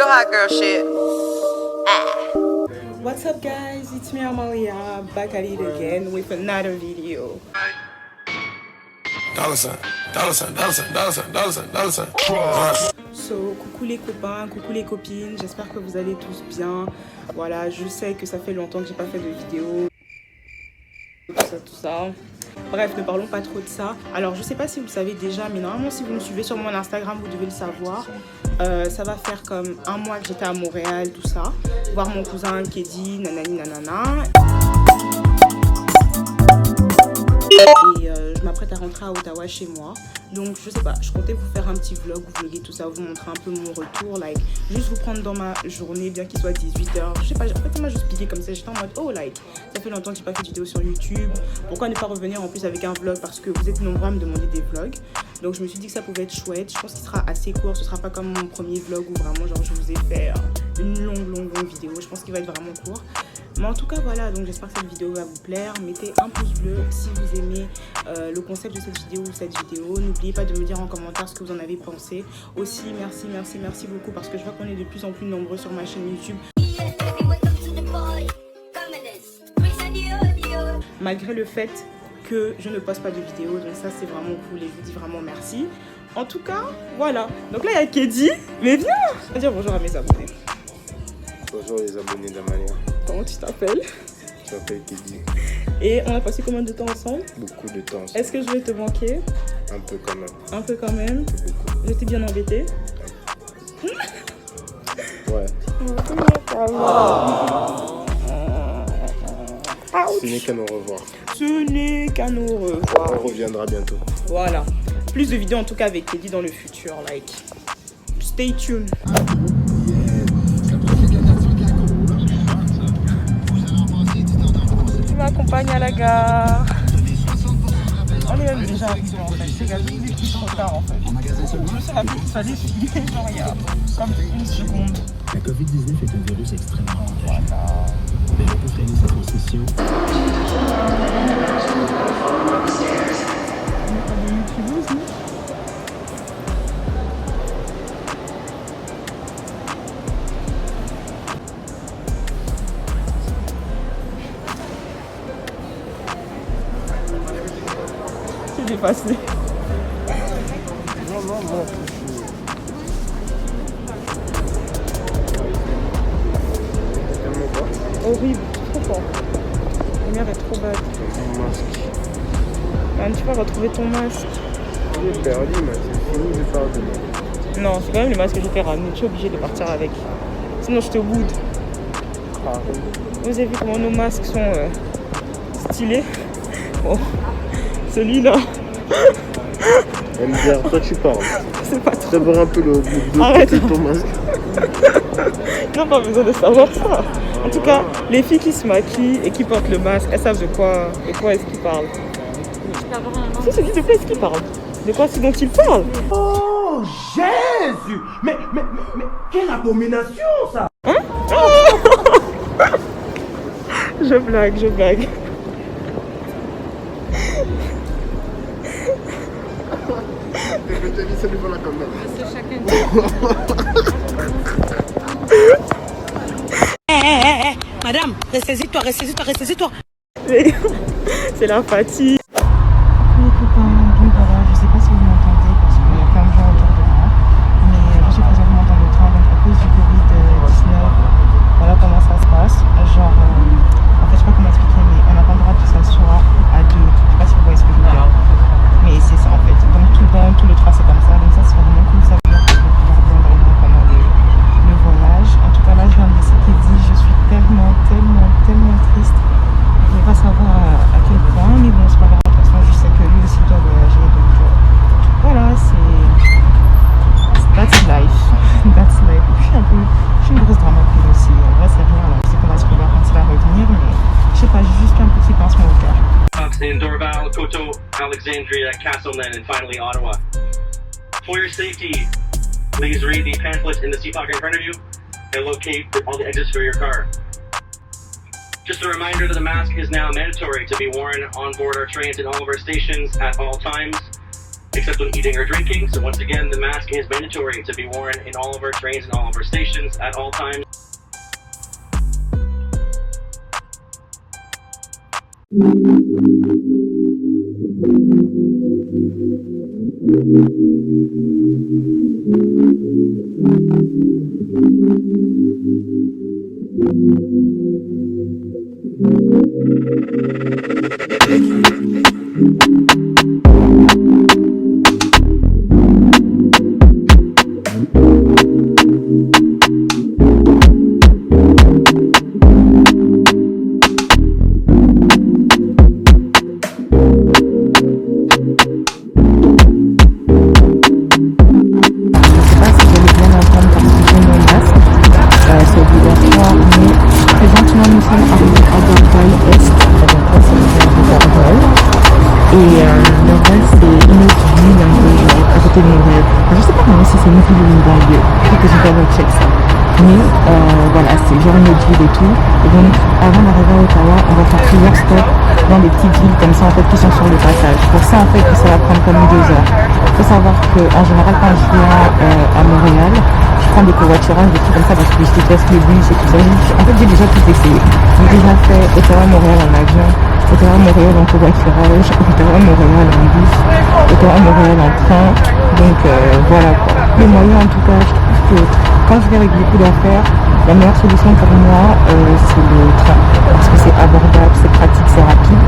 real hot girl shit. What's up guys, it's me Amalia, back at it again with another video. So, coucou les copains, coucou les copines, j'espère que vous allez tous bien. Voilà, je sais que ça fait longtemps que j'ai pas fait de vidéo. Tout ça. Bref, ne parlons pas trop de ça. Alors, je sais pas si vous le savez déjà, mais normalement, si vous me suivez sur mon Instagram, vous devez le savoir. Ça va faire comme un mois que j'étais à Montréal, tout ça. Voir mon cousin Kedi, nanani nanana. Et je m'apprête à rentrer à Ottawa chez moi. Donc je sais pas, je comptais vous faire un petit vlog, vous vlogger tout ça, vous montrer un peu mon retour, like juste vous prendre dans ma journée, bien qu'il soit 18h. Je sais pas, en fait ça m'a juste piqué comme ça, j'étais en mode oh like, ça fait longtemps que j'ai pas fait de vidéo sur YouTube. Pourquoi ne pas revenir en plus avec un vlog, parce que vous êtes nombreux à me demander des vlogs. Donc je me suis dit que ça pouvait être chouette, je pense qu'il sera assez court, ce sera pas comme mon premier vlog où vraiment genre je vous ai fait une longue vidéo, je pense qu'il va être vraiment court. Mais en tout cas voilà, donc j'espère que cette vidéo va vous plaire. Mettez un pouce bleu si vous aimez le concept de cette vidéo ou cette vidéo. N'oubliez pas de me dire en commentaire ce que vous en avez pensé. Aussi merci beaucoup, parce que je vois qu'on est de plus en plus nombreux sur ma chaîne YouTube. Malgré le fait que je ne poste pas de vidéos, donc ça c'est vraiment cool et je vous dis vraiment merci. En tout cas, voilà. Donc là il y a Kedi, mais viens, on va dire bonjour à mes abonnés. Bonjour les abonnés d'Amalia. Comment tu t'appelles? Je m'appelle Kedi. Et on a passé combien de temps ensemble? Beaucoup de temps. Est-ce que je vais te manquer? Un peu quand même. Un peu quand même? Beaucoup. Je t'ai bien embêté? Ouais. Ce n'est qu'à nous revoir. Ce n'est qu'à nous revoir. On reviendra bientôt. Voilà. Plus de vidéos en tout cas avec Kedi dans le futur. Like, stay tuned. Tu m'accompagnes à la gare. On est même déjà arrivé en fait. C'est trop tard en fait. Je sais la plus qu'il fallait filmer, genre il y a comme une seconde. La Covid-19 est un virus extrêmement contagieux. Mais je peux freiner sa transmission. C'est dépassé. Non. Horrible, trop fort. La lumière est trop bad. Mon masque. Man, tu vas retrouver ton masque. J'ai perdu, mais c'est fini, je pars demain. Non, c'est quand même le masque que je t'ai ramené. Tu es obligé de partir avec. Sinon, je te boude. Ah. Vous avez vu comment nos masques sont stylés? Oh, celui-là. MDR, toi tu parles. C'est pas trop. D'abord un peu le Arrête. de ton masque. Non, pas besoin de savoir ça. En tout cas, les filles qui se maquillent et qui portent le masque, elles savent de quoi est-ce qu'ils parlent. Si, je dis de quoi est-ce qu'ils parlent. De quoi c'est dont ils parlent. Oh Jésus! Mais quelle abomination ça! Hein? Je blague. Madame, ressaisis-toi. C'est la fatigue. Coucou les copains, donc voilà, je sais pas si vous m'entendez parce qu'il y a plein de gens autour de moi, mais je suis présentement dans le train, donc à cause du Covid-19, voilà comment ça se passe. Genre, en fait je sais pas comment expliquer, mais on n'a pas le droit de s'asseoir à deux, je sais pas si vous voyez ce que je veux dire, mais c'est ça en fait. Donc tout le train c'est comme ça, donc ça c'est vraiment cool, ça veut dire que je vais pouvoir bien dormir pendant le voyage. En tout cas là je viens de laisser Kedi, je suis tellement triste. Je ne vais pas savoir à quel point, mais bon, c'est pas grave. De toute façon, je sais que lui aussi doit voyager. Donc voilà, that's life. That's life. Je suis une grosse drama queen aussi. En vrai, c'est rien. Je sais qu'on va se revoir quand il va revenir, mais je sais pas, j'ai juste un petit pincement au cœur. In Dorval, Koto, Alexandria, Castleman, and finally Ottawa. For your safety, please read the pamphlet in the seat pocket in front of you and locate all the exits for your car. Just a reminder that the mask is now mandatory to be worn on board our trains and all of our stations at all times. except when eating or drinking. So once again, the mask is mandatory to be worn in all of our trains and all of our stations at all times. Voilà, c'est genre une autre ville et tout. Et donc, avant d'arriver à Ottawa, on va faire plusieurs stops dans des petites villes comme ça, en fait, qui sont sur le passage. Pour ça, en fait, ça va prendre comme 2 heures. Il faut savoir qu'en général, quand je viens à Montréal, je prends des covoiturages, des trucs comme ça, parce que je déteste les bus et tout ça. En fait, j'ai déjà tout essayé. J'ai déjà fait Ottawa-Montréal en avion, Ottawa-Montréal en covoiturage, Ottawa-Montréal en bus, Ottawa-Montréal en train. Donc, voilà quoi. Les moyens, en tout cas, je trouve que quand je vais avec beaucoup d'affaires, la meilleure solution pour moi, c'est le train. Parce que c'est abordable, c'est pratique, c'est rapide.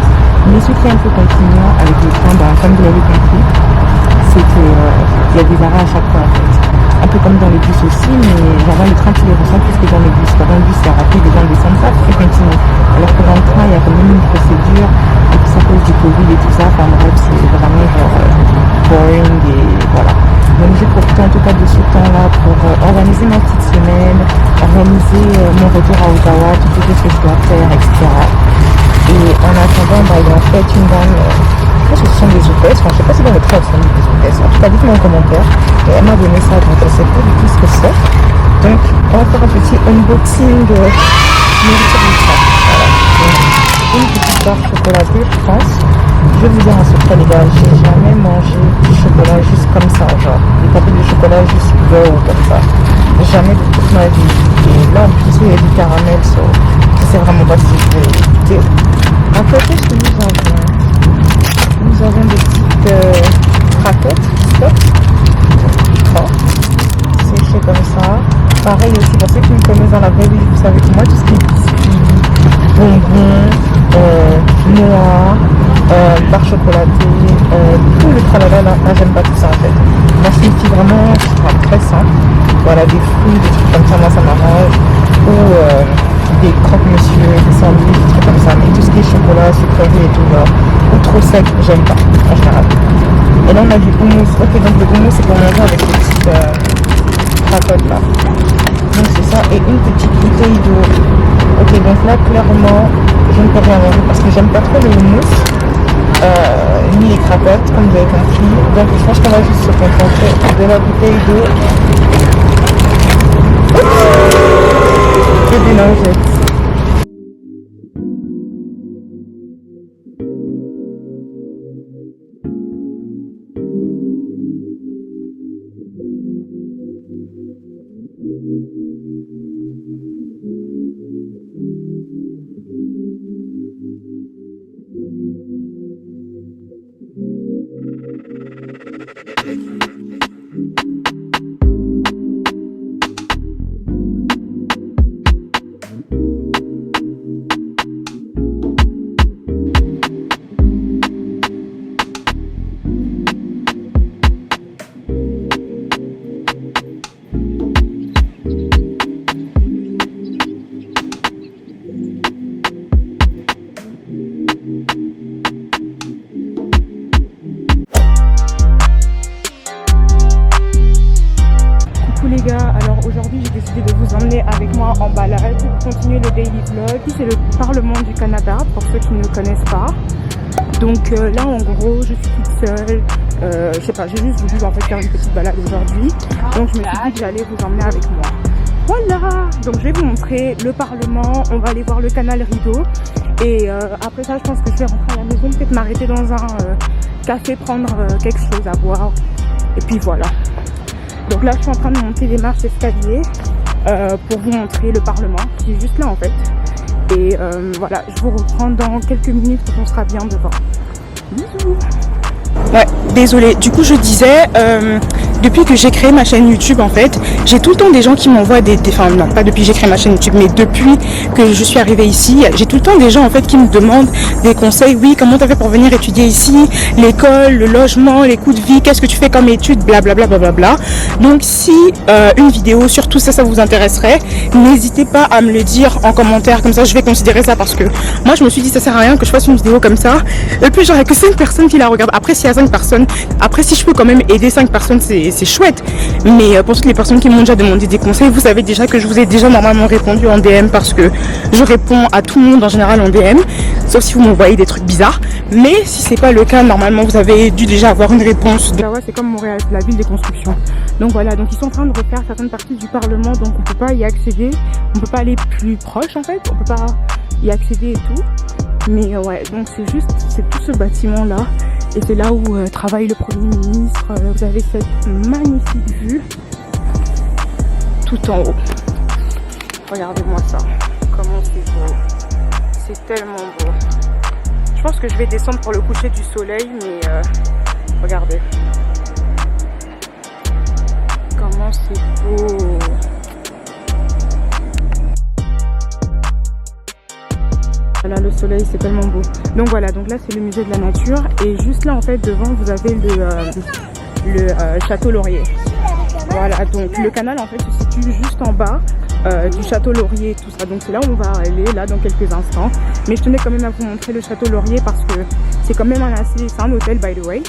Mais ce qui est un peu contraignant avec le train, comme vous l'avez compris, c'est qu'il y a des arrêts à chaque fois en fait. Un peu comme dans les bus aussi, mais genre dans les trains, tu les ressens plus que dans les bus. Dans le bus, c'est rapide, les gens descendent pas, c'est continu. Alors que dans le train, il y a quand même une procédure, et puis ça cause du Covid et tout ça. Enfin bref, c'est vraiment genre boring et voilà. Donc j'ai profité en tout cas de ce temps-là pour organiser ma petite semaine, organiser mon retour à Ottawa, toutes les choses que je dois faire, etc. Et en attendant, il y a en fait une dame, je pense que ce sont des hôtesses, enfin je sais pas si dans le train ce sont des hôtesses, en tout cas dites-moi en commentaire, et elle m'a donné ça, donc je sais pas du tout ce que c'est. Donc on va faire un petit unboxing de nourriture du train. Voilà. Donc, une petite barre chocolatée, je pense. Je vais vous dire un secret les gars, j'ai jamais mangé du chocolat juste comme ça, genre des papiers de chocolat juste raw comme ça. Jamais de toute ma vie. Et là en plus il y a du caramel, so c'est vraiment pas ce que je voulais goûter. À côté ce que nous avons des petites craquettes, stop, séchées comme ça. Pareil aussi pour ceux qui me connaissent dans la vraie vie, vous savez que moi tout ce qui est biscuits, bonbons, noix, barre chocolatée, tout le tralala là, j'aime pas tout ça en fait. Moi je suis une fille vraiment très simple. Voilà, des fruits, des trucs comme ça, moi ça m'arrange. Ou des croque-monsieur, des sandwichs, des trucs comme ça. Mais tout ce qui est chocolat, sucrerie et tout, genre, ou trop sec, j'aime pas en général. Et là on a du houmous. Ok, donc le houmous c'est pour manger avec des petites cracottes là. Donc c'est ça, et une petite bouteille d'eau. Ok, donc là clairement je ne peux rien manger parce que j'aime pas trop le houmous, ni les cracottes comme vous avez compris. Donc je pense qu'on va juste se contenter de la bouteille d'eau et des lingettes. Les gars, alors aujourd'hui j'ai décidé de vous emmener avec moi en balade pour continuer le daily vlog. Ici c'est le Parlement du Canada pour ceux qui ne le connaissent pas. Donc là en gros je suis toute seule, je sais pas, j'ai juste voulu en fait faire une petite balade aujourd'hui. Donc je me suis dit que j'allais vous emmener avec moi. Voilà, donc je vais vous montrer le Parlement, on va aller voir le canal Rideau. Et après ça je pense que je vais rentrer à la maison, peut-être m'arrêter dans un café, prendre quelque chose à boire. Et puis voilà. Donc là, je suis en train de monter les marches escalier pour vous montrer le Parlement qui est juste là en fait. Et voilà, je vous reprends dans quelques minutes quand on sera bien devant. Bisous. Ouais, désolée. Du coup, je disais, depuis que j'ai créé ma chaîne YouTube, en fait, j'ai tout le temps des gens qui m'envoient enfin non, pas depuis que j'ai créé ma chaîne YouTube, mais depuis que je suis arrivée ici, j'ai tout le temps des gens en fait qui me demandent des conseils. Oui, comment t'as fait pour venir étudier ici, l'école, le logement, les coûts de vie, qu'est-ce que tu fais comme études, blablabla, blablabla. Donc si une vidéo sur tout ça, ça vous intéresserait, n'hésitez pas à me le dire en commentaire, comme ça je vais considérer ça, parce que moi je me suis dit ça sert à rien que je fasse une vidéo comme ça, et puis j'aurais que 5 personnes qui la regardent. Après s'il y a 5 personnes, après si je peux quand même aider 5 personnes, c'est chouette, mais pour toutes les personnes qui m'ont déjà demandé des conseils, vous savez déjà que je vous ai déjà normalement répondu en DM, parce que je réponds à tout le monde en général en DM, sauf si vous m'envoyez des trucs bizarres. Mais si c'est pas le cas, normalement vous avez dû déjà avoir une réponse. Ottawa, c'est comme Montréal, c'est la ville des constructions. Donc voilà, donc ils sont en train de refaire certaines parties du Parlement, donc on peut pas y accéder, on peut pas aller plus proche en fait, on peut pas y accéder et tout. Mais ouais, donc c'est tout ce bâtiment là, et c'est là où travaille le Premier ministre. Vous avez cette magnifique vue tout en haut. Regardez-moi ça, comment c'est beau, c'est tellement beau. Je pense que je vais descendre pour le coucher du soleil, mais regardez comment c'est beau. Voilà, le soleil, c'est tellement beau. Donc voilà, donc là c'est le musée de la nature, et juste là en fait devant vous avez le château Laurier. Voilà, donc le canal en fait se situe juste en bas du château Laurier et tout ça. Donc c'est là où on va aller là dans quelques instants. Mais je tenais quand même à vous montrer le château Laurier parce que c'est quand même c'est un hôtel by the way.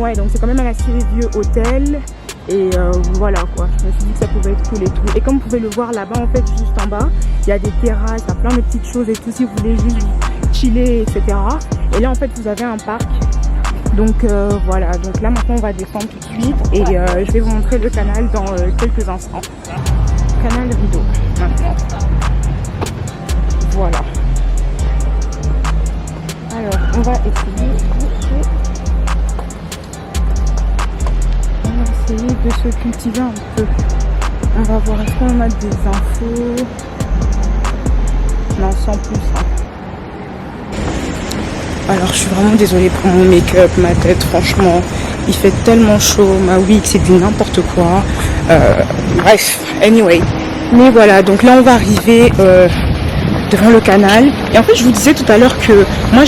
Ouais, donc c'est quand même un assez vieux hôtel. Et voilà quoi, je me suis dit que ça pouvait être cool et tout. Et comme vous pouvez le voir là-bas en fait, juste en bas, il y a des terrasses, il y a plein de petites choses et tout si vous voulez juste chiller, etc. Et là en fait vous avez un parc. Donc voilà, donc là maintenant on va descendre tout de suite et je vais vous montrer le canal dans quelques instants. Canal Rideau maintenant. Voilà. Alors on va essayer de se cultiver un peu. On va voir, est-ce qu'on a des infos? Non, sans plus. Hein. Alors, je suis vraiment désolée pour mon make-up, ma tête, franchement. Il fait tellement chaud, ma wig, c'est du n'importe quoi. Bref, anyway. Mais voilà, donc là, on va arriver devant le canal. Et en fait, je vous disais tout à l'heure que moi,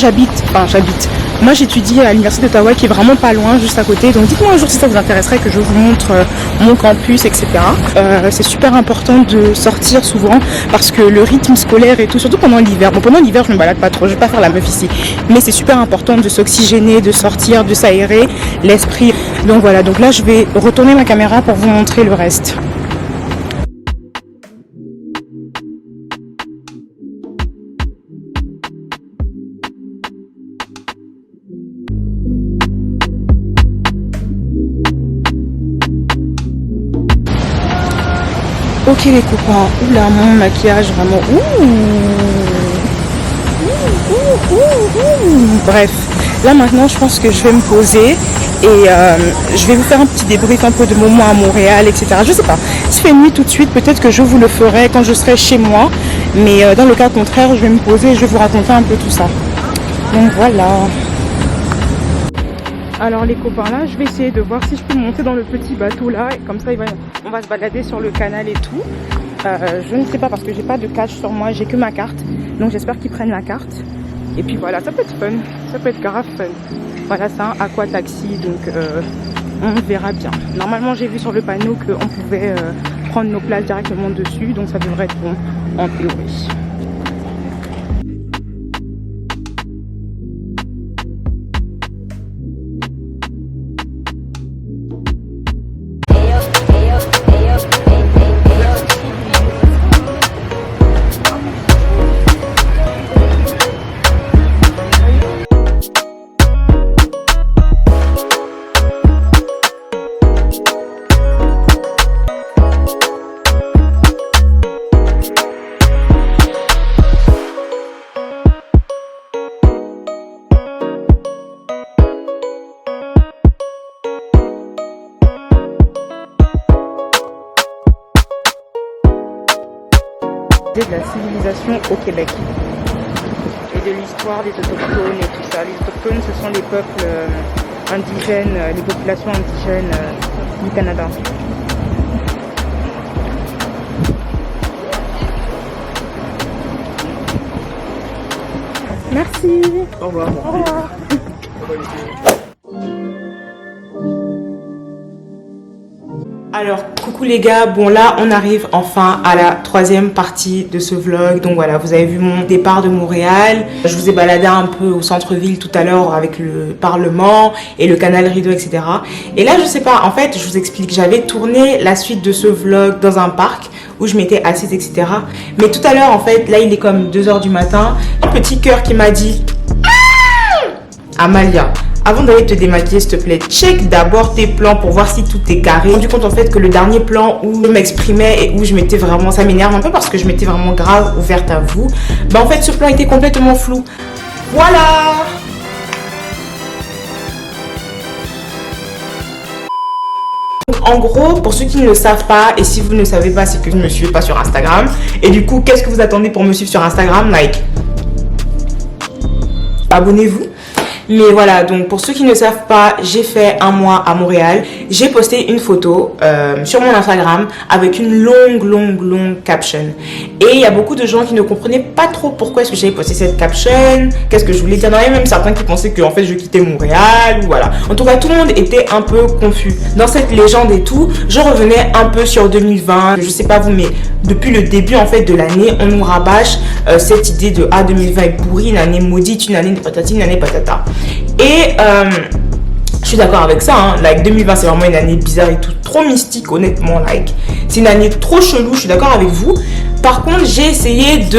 moi, j'étudie à l'université d'Ottawa qui est vraiment pas loin, juste à côté. Donc dites-moi un jour si ça vous intéresserait que je vous montre mon campus, etc. C'est super important de sortir souvent parce que le rythme scolaire et tout, surtout pendant l'hiver. Bon, pendant l'hiver, je me balade pas trop, je vais pas faire la meuf ici. Mais c'est super important de s'oxygéner, de sortir, de s'aérer l'esprit. Donc voilà, donc là, je vais retourner ma caméra pour vous montrer le reste. Ok les copains, oula mon maquillage vraiment, bref, là maintenant je pense que je vais me poser et je vais vous faire un petit débrief un peu de mon mois à Montréal, etc. Je sais pas, s'il fait nuit tout de suite, peut-être que je vous le ferai quand je serai chez moi, mais dans le cas contraire, je vais me poser et je vais vous raconter un peu tout ça. Donc voilà. Alors les copains, là je vais essayer de voir si je peux monter dans le petit bateau là, et comme ça on va se balader sur le canal et tout. Je ne sais pas parce que j'ai pas de cash sur moi, j'ai que ma carte, donc j'espère qu'ils prennent la carte. Et puis voilà, ça peut être fun, ça peut être grave fun. Voilà, c'est un aqua taxi, donc on verra bien. Normalement j'ai vu sur le panneau qu'on pouvait prendre nos places directement dessus, donc ça devrait être bon en théorie. de la civilisation au Québec et de l'histoire des autochtones et tout ça. Les autochtones, ce sont les peuples indigènes, les populations indigènes du Canada. Merci. Au revoir. Au revoir. Alors, coucou les gars, bon là on arrive enfin à la troisième partie de ce vlog. Donc voilà, vous avez vu mon départ de Montréal. Je vous ai baladé un peu au centre-ville tout à l'heure avec le Parlement et le canal Rideau, etc. Et là je sais pas, en fait je vous explique, j'avais tourné la suite de ce vlog dans un parc où je m'étais assise, etc. Mais tout à l'heure en fait, là il est comme 2 h du matin, un petit cœur qui m'a dit Amalia, avant d'aller te démaquiller, s'il te plaît, check d'abord tes plans pour voir si tout est carré. Je me suis rendu compte en fait que le dernier plan où je m'exprimais et où je m'étais vraiment, ça m'énerve un peu parce que je m'étais vraiment grave ouverte à vous. Bah en fait ce plan était complètement flou. Voilà. En gros, pour ceux qui ne le savent pas, et si vous ne le savez pas, c'est que vous ne me suivez pas sur Instagram. Et du coup, qu'est-ce que vous attendez pour me suivre sur Instagram? Like, abonnez-vous. Mais voilà, donc pour ceux qui ne savent pas, j'ai fait un mois à Montréal. J'ai posté une photo sur mon Instagram avec une longue caption. Et il y a beaucoup de gens qui ne comprenaient pas trop pourquoi est-ce que j'avais posté cette caption, qu'est-ce que je voulais dire. Il y en avait même certains qui pensaient que en fait je quittais Montréal, ou voilà. En tout cas, tout le monde était un peu confus. Dans cette légende et tout, je revenais un peu sur 2020. Je sais pas vous, mais depuis le début en fait de l'année, on nous rabâche cette idée de 2020 est pourri, une année maudite, une année de patati, une année patata. Et je suis d'accord avec ça, hein. Like 2020 c'est vraiment une année bizarre et tout, trop mystique honnêtement, like c'est une année trop chelou, je suis d'accord avec vous. Par contre j'ai essayé de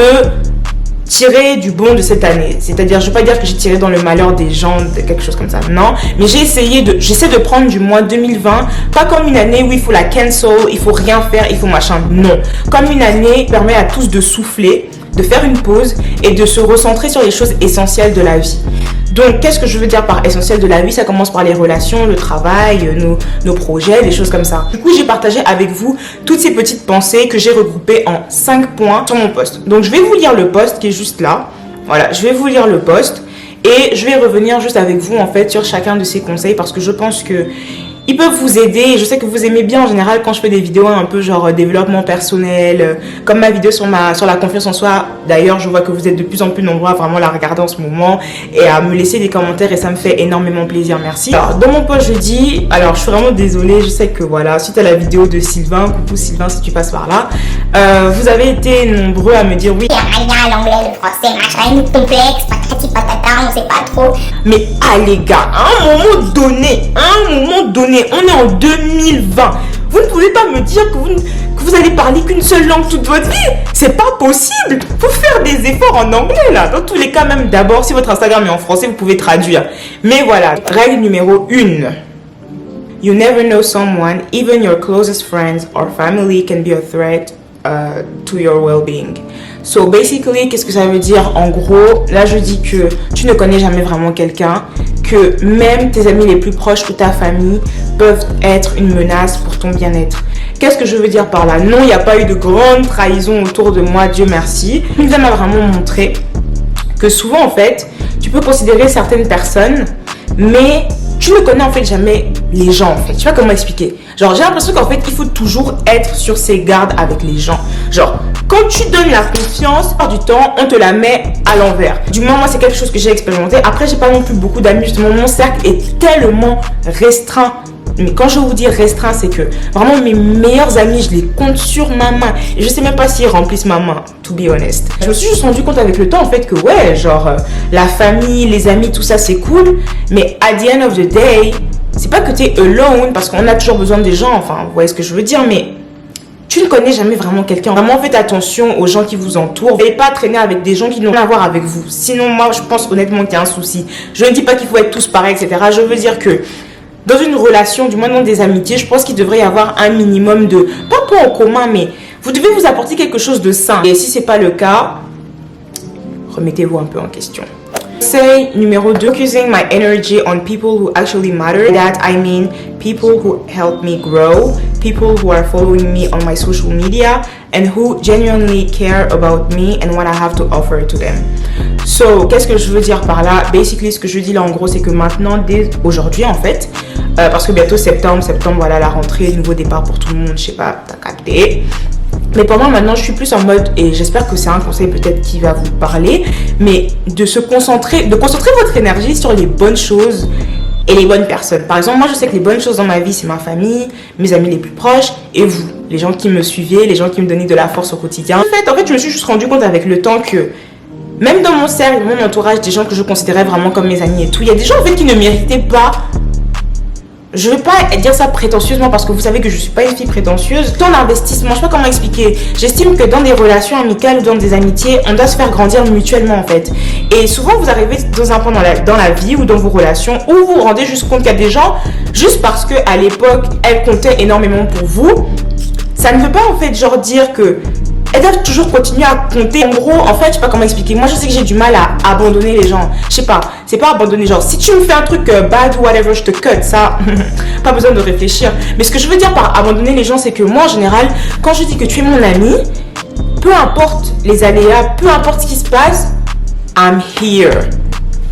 tirer du bon de cette année, c'est-à-dire je ne veux pas dire que j'ai tiré dans le malheur des gens, de quelque chose comme ça, non, mais j'essaie de prendre du moins 2020, pas comme une année où il faut la cancel, il faut rien faire, il faut machin, non, comme une année qui permet à tous de souffler, de faire une pause et de se recentrer sur les choses essentielles de la vie. Donc, qu'est-ce que je veux dire par essentiel de la vie? Ça commence par les relations, le travail, nos projets, des choses comme ça. Du coup, j'ai partagé avec vous toutes ces petites pensées que j'ai regroupées en 5 points sur mon post. Donc, je vais vous lire le post qui est juste là. Voilà, je vais vous lire le post et je vais revenir juste avec vous en fait sur chacun de ces conseils parce que je pense que ils peuvent vous aider. Je sais que vous aimez bien en général quand je fais des vidéos un peu genre développement personnel, comme ma vidéo sur la confiance en soi. D'ailleurs, je vois que vous êtes de plus en plus nombreux à vraiment la regarder en ce moment et à me laisser des commentaires et ça me fait énormément plaisir. Merci. Alors, dans mon post, je dis, alors je suis vraiment désolée, je sais que voilà, suite à la vidéo de Sylvain, coucou Sylvain si tu passes par là, vous avez été nombreux à me dire oui. Rien, l'anglais, le français, machin, une complexe, patati patata, on sait pas trop. Mais les gars, à un moment donné, on est en 2020. Vous ne pouvez pas me dire que vous allez parler qu'une seule langue toute votre vie. C'est pas possible. Faut faire des efforts en anglais là. Dans tous les cas, même d'abord, si votre Instagram est en français, vous pouvez traduire. Mais voilà, règle numéro 1. You never know someone, even your closest friends or family can be a threat to your well-being. So basically, qu'est-ce que ça veut dire? En gros, là je dis que tu ne connais jamais vraiment quelqu'un, que même tes amis les plus proches ou ta famille peuvent être une menace pour ton bien-être. Qu'est-ce que je veux dire par là? Non, il n'y a pas eu de grande trahison autour de moi, Dieu merci. Il m'a vraiment montré que souvent en fait, tu peux considérer certaines personnes, mais tu ne connais en fait jamais les gens en fait. Tu vois comment expliquer? Genre j'ai l'impression qu'en fait il faut toujours être sur ses gardes avec les gens. Genre quand tu donnes la confiance, du temps on te la met à l'envers. Du moins moi c'est quelque chose que j'ai expérimenté. Après j'ai pas non plus beaucoup d'amis justement. Mon cercle est tellement restreint. Mais quand je vous dis restreint, c'est que vraiment mes meilleurs amis, je les compte sur ma main. Et je sais même pas s'ils remplissent ma main, to be honest. Je me suis juste rendu compte avec le temps en fait que ouais, genre la famille, les amis, tout ça c'est cool. Mais at the end of the day, c'est pas que tu es alone parce qu'on a toujours besoin des gens. Enfin, vous voyez ce que je veux dire, mais tu ne connais jamais vraiment quelqu'un. Vraiment faites attention aux gens qui vous entourent. Et pas traîner avec des gens qui n'ont rien à voir avec vous. Sinon moi je pense honnêtement qu'il y a un souci. Je ne dis pas qu'il faut être tous pareils, etc. Je veux dire que dans une relation, du moins dans des amitiés, je pense qu'il devrait y avoir un minimum de, pas points en commun, mais vous devez vous apporter quelque chose de sain. Et si ce n'est pas le cas, remettez-vous un peu en question. Say numéro 2, focusing my energy on people who actually matter. That I mean people who help me grow, people who are following me on my social media and who genuinely care about me and what I have to offer to them. So, qu'est-ce que je veux dire par là? Basically, ce que je dis là en gros, c'est que maintenant, dès aujourd'hui en fait, parce que bientôt septembre, voilà la rentrée, nouveau départ pour tout le monde, je sais pas, t'as capté. Mais pour moi maintenant je suis plus en mode, et j'espère que c'est un conseil peut-être qui va vous parler, mais de concentrer votre énergie sur les bonnes choses et les bonnes personnes. Par exemple, moi je sais que les bonnes choses dans ma vie c'est ma famille, mes amis les plus proches et vous, les gens qui me suivaient, les gens qui me donnaient de la force au quotidien. En fait je me suis juste rendu compte avec le temps que même dans mon cercle, mon entourage, des gens que je considérais vraiment comme mes amis et tout, il y a des gens en fait qui ne méritaient pas. Je ne vais pas dire ça prétentieusement parce que vous savez que je ne suis pas une fille prétentieuse. Dans l'investissement, je ne sais pas comment expliquer. J'estime que dans des relations amicales ou dans des amitiés, on doit se faire grandir mutuellement en fait. Et souvent, vous arrivez dans un point dans la vie ou dans vos relations où vous vous rendez juste compte qu'il y a des gens, juste parce qu'à l'époque, elles comptaient énormément pour vous, ça ne veut pas en fait genre dire que elles doivent toujours continuer à compter. En gros, en fait, je sais pas comment expliquer. Moi, je sais que j'ai du mal à abandonner les gens. Je sais pas, c'est pas abandonner. Genre, si tu me fais un truc bad ou whatever, je te cut. Ça, pas besoin de réfléchir. Mais ce que je veux dire par abandonner les gens, c'est que moi, en général, quand je dis que tu es mon ami, peu importe les aléas, peu importe ce qui se passe, I'm here.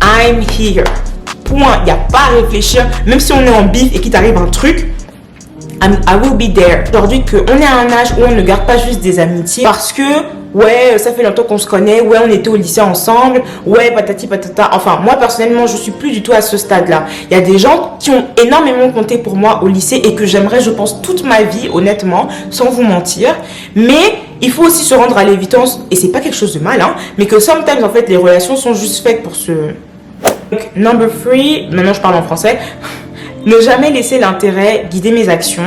I'm here. Point. Il n'y a pas à réfléchir. Même si on est en bif et qu'il t'arrive un truc, I will be there. Aujourd'hui qu'on est à un âge où on ne garde pas juste des amitiés parce que ouais ça fait longtemps qu'on se connaît, ouais on était au lycée ensemble, ouais patati patata. Enfin moi personnellement je suis plus du tout à ce stade là. Il y a des gens qui ont énormément compté pour moi au lycée et que j'aimerais je pense toute ma vie honnêtement sans vous mentir. Mais il faut aussi se rendre à l'évidence et c'est pas quelque chose de mal hein, mais que sometimes en fait les relations sont juste faites pour se... Donc, number 3, maintenant je parle en français. Ne jamais laisser l'intérêt guider mes actions.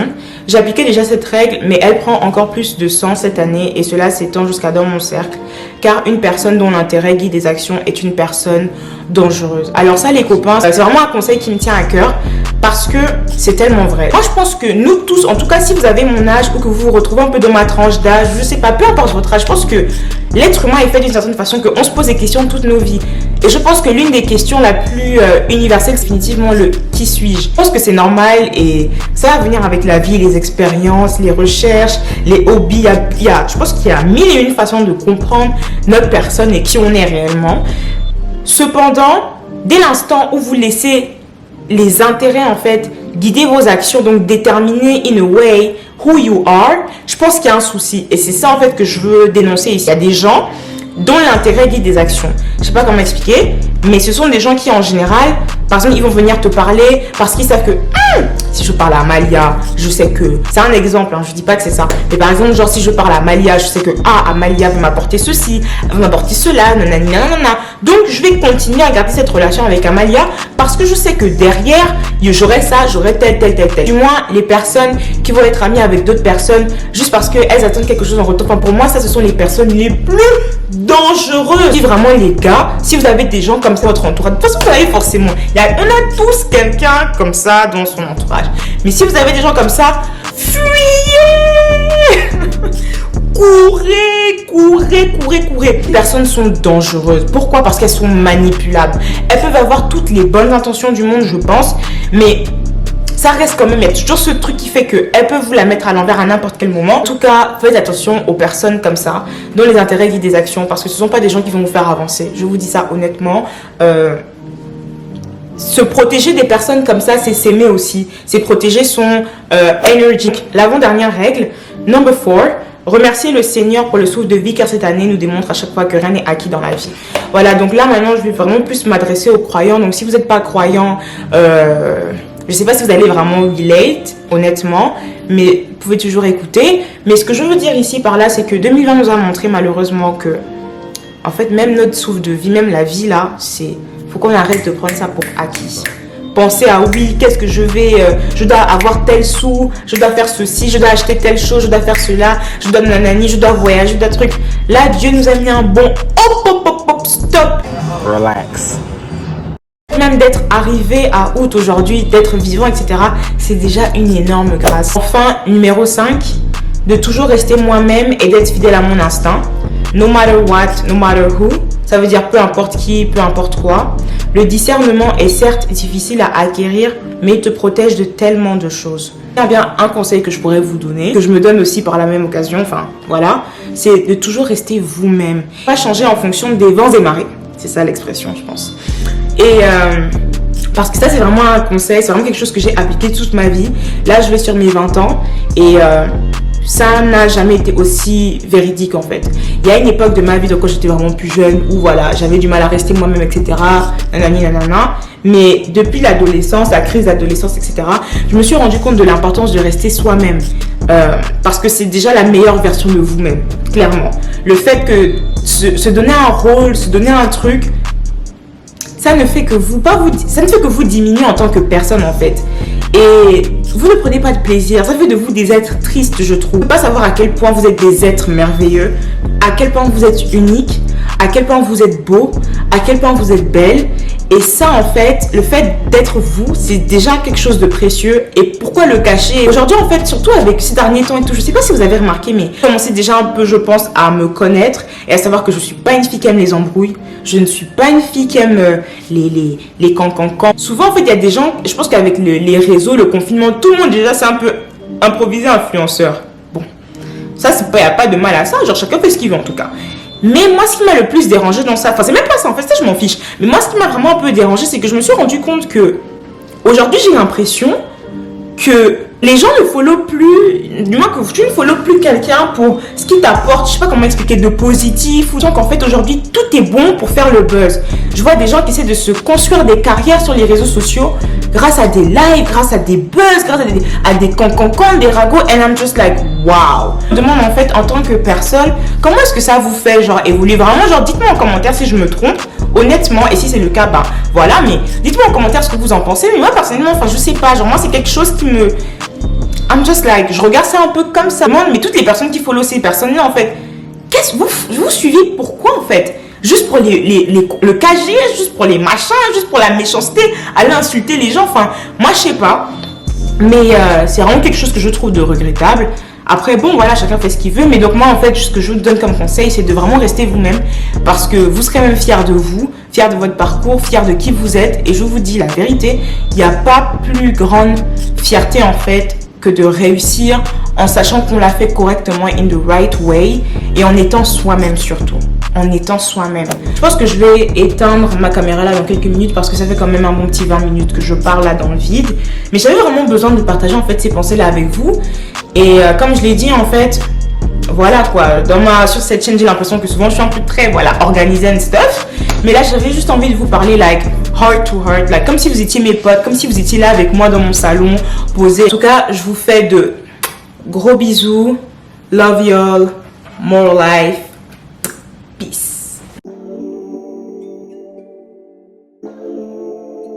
J'appliquais déjà cette règle, mais elle prend encore plus de sens cette année et cela s'étend jusqu'à dans mon cercle. Car une personne dont l'intérêt guide des actions est une personne dangereuse. Alors ça les copains, c'est vraiment un conseil qui me tient à cœur parce que c'est tellement vrai. Moi je pense que nous tous, en tout cas si vous avez mon âge ou que vous vous retrouvez un peu dans ma tranche d'âge, je sais pas, peu importe votre âge, je pense que l'être humain est fait d'une certaine façon qu'on se pose des questions toute nos vies. Et je pense que l'une des questions la plus universelle, c'est définitivement le qui suis-je. Je pense que c'est normal et ça va venir avec la vie, les expériences, les recherches, les hobbies. Je pense qu'il y a 1001 façons de comprendre notre personne et qui on est réellement. Cependant, dès l'instant où vous laissez les intérêts en fait guider vos actions, donc déterminer in a way who you are, je pense qu'il y a un souci. Et c'est ça en fait que je veux dénoncer ici. Il y a des gens dont l'intérêt guide des actions. Je sais pas comment expliquer, mais ce sont des gens qui en général, par exemple, ils vont venir te parler parce qu'ils savent que si je parle à Amalia, je sais que... C'est un exemple, hein, je dis pas que c'est ça. Mais par exemple, genre si je parle à Amalia, je sais que Amalia va m'apporter ceci, va m'apporter cela, nanani, nanana. Donc je vais continuer à garder cette relation avec Amalia parce que je sais que derrière, j'aurai ça, j'aurai tel. Du moins, les personnes qui vont être amies avec d'autres personnes juste parce qu'elles attendent quelque chose en retour. Enfin, pour moi, ça, ce sont les personnes les plus dangereuses. Si vraiment les gars, si vous avez des gens comme ça dans votre entourage, de toute façon, vous avez forcément... On a tous quelqu'un comme ça dans son entourage. Mais si vous avez des gens comme ça, fuyez. Courez. Les personnes sont dangereuses. Pourquoi? Parce qu'elles sont manipulables. Elles peuvent avoir toutes les bonnes intentions du monde, je pense. Mais ça reste quand même, il y a toujours ce truc qui fait qu'elles peuvent vous la mettre à l'envers à n'importe quel moment. En tout cas, faites attention aux personnes comme ça, dont les intérêts guident des actions. Parce que ce ne sont pas des gens qui vont vous faire avancer. Je vous dis ça honnêtement. Se protéger des personnes comme ça, c'est s'aimer aussi. C'est protéger son énergie. L'avant-dernière règle, number 4, remercier le Seigneur pour le souffle de vie car cette année nous démontre à chaque fois que rien n'est acquis dans la vie. Voilà, donc là maintenant je vais vraiment plus m'adresser aux croyants. Donc si vous n'êtes pas croyant, je ne sais pas si vous allez vraiment relate, honnêtement, mais vous pouvez toujours écouter. Mais ce que je veux dire ici par là, c'est que 2020 nous a montré malheureusement que, en fait, même notre souffle de vie, même la vie là, c'est... Faut qu'on arrête de prendre ça pour acquis. Pensez à oui, qu'est-ce que je dois avoir tel sou, je dois faire ceci, je dois acheter telle chose, je dois faire cela, je dois nanani, je dois voyager, je dois truc. Là, Dieu nous a mis un bon stop. Relax. Même d'être arrivé à août aujourd'hui, d'être vivant, etc., c'est déjà une énorme grâce. Enfin, numéro 5, de toujours rester moi-même et d'être fidèle à mon instinct. No matter what, no matter who. Ça veut dire peu importe qui, peu importe quoi. Le discernement est certes difficile à acquérir, mais il te protège de tellement de choses. Il y a bien un conseil que je pourrais vous donner, que je me donne aussi par la même occasion, enfin voilà, c'est de toujours rester vous-même. Pas changer en fonction des vents et marées. C'est ça l'expression, je pense. Et parce que ça, c'est vraiment un conseil, c'est vraiment quelque chose que j'ai appliqué toute ma vie. Là, je vais sur mes 20 ans et ça n'a jamais été aussi véridique en fait. Il y a une époque de ma vie, donc quand j'étais vraiment plus jeune, où voilà, j'avais du mal à rester moi-même, etc. Nanani, nanana. Mais depuis l'adolescence, la crise d'adolescence, etc., je me suis rendu compte de l'importance de rester soi-même. Parce que c'est déjà la meilleure version de vous-même, clairement. Le fait que se donner un rôle, se donner un truc, ça ne fait que vous diminuer en tant que personne en fait. Et vous ne prenez pas de plaisir. Ça fait de vous des êtres tristes, je trouve. Vous ne pouvez pas savoir à quel point vous êtes des êtres merveilleux, à quel point vous êtes unique, à quel point vous êtes beau, à quel point vous êtes belle. Et ça, en fait, le fait d'être vous, c'est déjà quelque chose de précieux. Et pourquoi le cacher? Aujourd'hui, en fait, surtout avec ces derniers temps et tout, je sais pas si vous avez remarqué, mais j'ai commencé déjà un peu, je pense, à me connaître et à savoir que je suis pas une fille qui aime les embrouilles. Je ne suis pas une fille qui aime les cancans. Souvent, en fait, il y a des gens, je pense qu'avec les réseaux, le confinement, tout le monde déjà, c'est un peu improvisé influenceur. Bon, ça, il n'y a pas de mal à ça. Genre, chacun fait ce qu'il veut, en tout cas. Mais moi, ce qui m'a le plus dérangé dans ça, enfin, c'est même pas ça, en fait, ça, je m'en fiche. Mais moi, ce qui m'a vraiment un peu dérangé, c'est que je me suis rendu compte que, aujourd'hui, j'ai l'impression que les gens ne follow plus, du moins que tu ne follow plus quelqu'un pour ce qui t'apporte, je sais pas comment expliquer, de positif, ou donc en fait aujourd'hui tout est bon pour faire le buzz. Je vois des gens qui essaient de se construire des carrières sur les réseaux sociaux grâce à des likes, grâce à des buzz, grâce à des cancans, des ragots, and I'm just like wow. Je me demande en fait en tant que personne, comment est-ce que ça vous fait genre évoluer vraiment, genre dites-moi en commentaire si je me trompe, honnêtement, et si c'est le cas, bah voilà, mais dites-moi en commentaire ce que vous en pensez, mais moi personnellement, enfin je sais pas, genre moi c'est quelque chose qui me... I'm just like, je regarde ça un peu comme ça. Mais toutes les personnes qui follow ces personnes-là, en fait, qu'est-ce que vous suivez? Pourquoi, en fait? Juste pour le cager, juste pour les machins, juste pour la méchanceté, aller insulter les gens. Enfin, moi, je sais pas. Mais c'est vraiment quelque chose que je trouve de regrettable. Après, bon, voilà, chacun fait ce qu'il veut. Mais donc, moi, en fait, ce que je vous donne comme conseil, c'est de vraiment rester vous-même. Parce que vous serez même fiers de vous, fiers de votre parcours, fiers de qui vous êtes. Et je vous dis la vérité, il n'y a pas plus grande fierté, en fait, que de réussir en sachant qu'on l'a fait correctement in the right way et en étant soi-même surtout. En étant soi-même. Je pense que je vais éteindre ma caméra là dans quelques minutes parce que ça fait quand même un bon petit 20 minutes que je parle là dans le vide. Mais j'avais vraiment besoin de partager en fait ces pensées là avec vous. Et comme je l'ai dit en fait, voilà quoi, sur cette chaîne j'ai l'impression que souvent je suis un peu très organisée and stuff. Mais là j'avais juste envie de vous parler like heart to heart, like comme si vous étiez mes potes, comme si vous étiez là avec moi dans mon salon, posé. En tout cas, je vous fais de gros bisous, love y'all, more life, peace.